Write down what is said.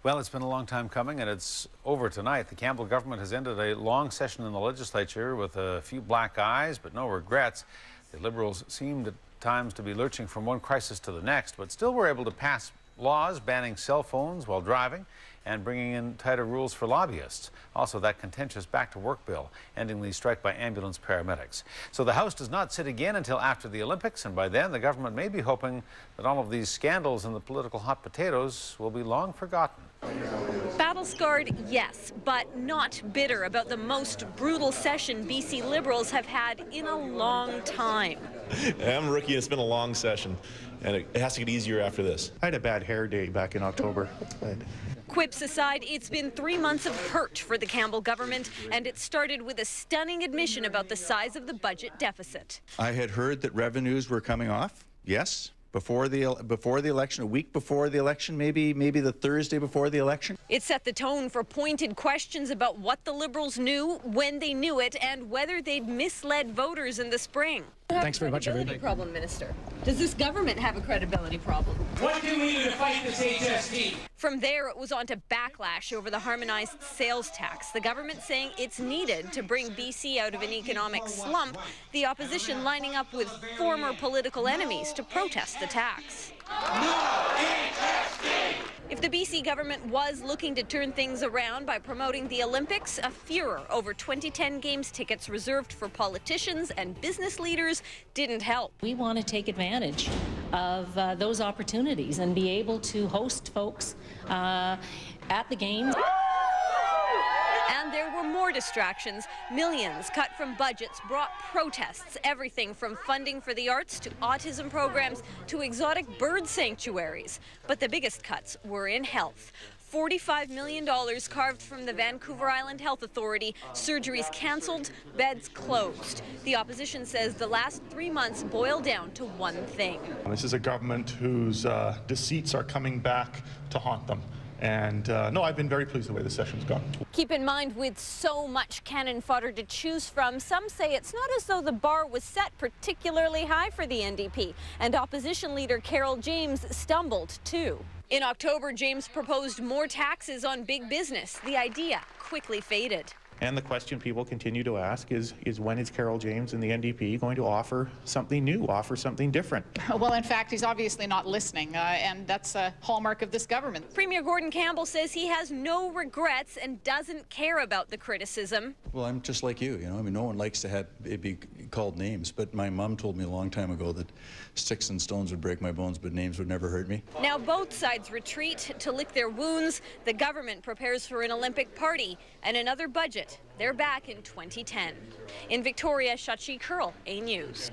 Well, it's been a long time coming, and it's over tonight. The Campbell government has ended a long session in the legislature with a few black eyes, but no regrets. The Liberals seemed at times to be lurching from one crisis to the next, but still were able to pass laws banning cell phones while driving and bringing in tighter rules for lobbyists. Also, that contentious back-to-work bill, ending the strike by ambulance paramedics. So the House does not sit again until after the Olympics, and by then the government may be hoping that all of these scandals and the political hot potatoes will be long forgotten. Battle-scarred, yes, but not bitter about the most brutal session BC Liberals have had in a long time. I'm a rookie, and it's been a long session, and it has to get easier after this. I had a bad hair day back in October. Quips aside, it's been 3 months of hurt for the Campbell government, and it started with a stunning admission about the size of the budget deficit. I had heard that revenues were coming off, yes, before the election, a week before the election, maybe the Thursday before the election. It set the tone for pointed questions about what the Liberals knew, when they knew it, and whether they'd misled voters in the spring. Thanks very much, everybody. Problem, Minister. Does this government have a credibility problem? What do we do to fight this HST? From there, it was on to backlash over the harmonized sales tax. The government saying it's needed to bring BC out of an economic slump. The opposition lining up with former political enemies to protest the tax. No HST! If the BC government was looking to turn things around by promoting the Olympics, a furor over 2010 Games tickets reserved for politicians and business leaders didn't help. We want to take advantage of those opportunities and be able to host folks at the Games. And there were more distractions. Millions cut from budgets brought protests, everything from funding for the arts to autism programs to exotic bird sanctuaries. But the biggest cuts were in health. $45 million carved from the Vancouver Island Health Authority, surgeries cancelled, beds closed. The opposition says the last 3 months boil down to one thing. This is a government whose deceits are coming back to haunt them. And no, I've been very pleased with the way the session's gone. Keep in mind, with so much cannon fodder to choose from, some say it's not as though the bar was set particularly high for the NDP. And opposition leader Carol James stumbled, too. In October, James proposed more taxes on big business. The idea quickly faded. And the question people continue to ask is when is Carol James and the NDP going to offer something new, offer something different? Well, in fact, he's obviously not listening, and that's a hallmark of this government. Premier Gordon Campbell says he has no regrets and doesn't care about the criticism. Well, I'm just like you, I mean, no one likes to have it be called names, but my mom told me a long time ago that sticks and stones would break my bones, but names would never hurt me. Now both sides retreat to lick their wounds. The government prepares for an Olympic party and another budget. They're back in 2010. In Victoria, Shachi Curl, A News.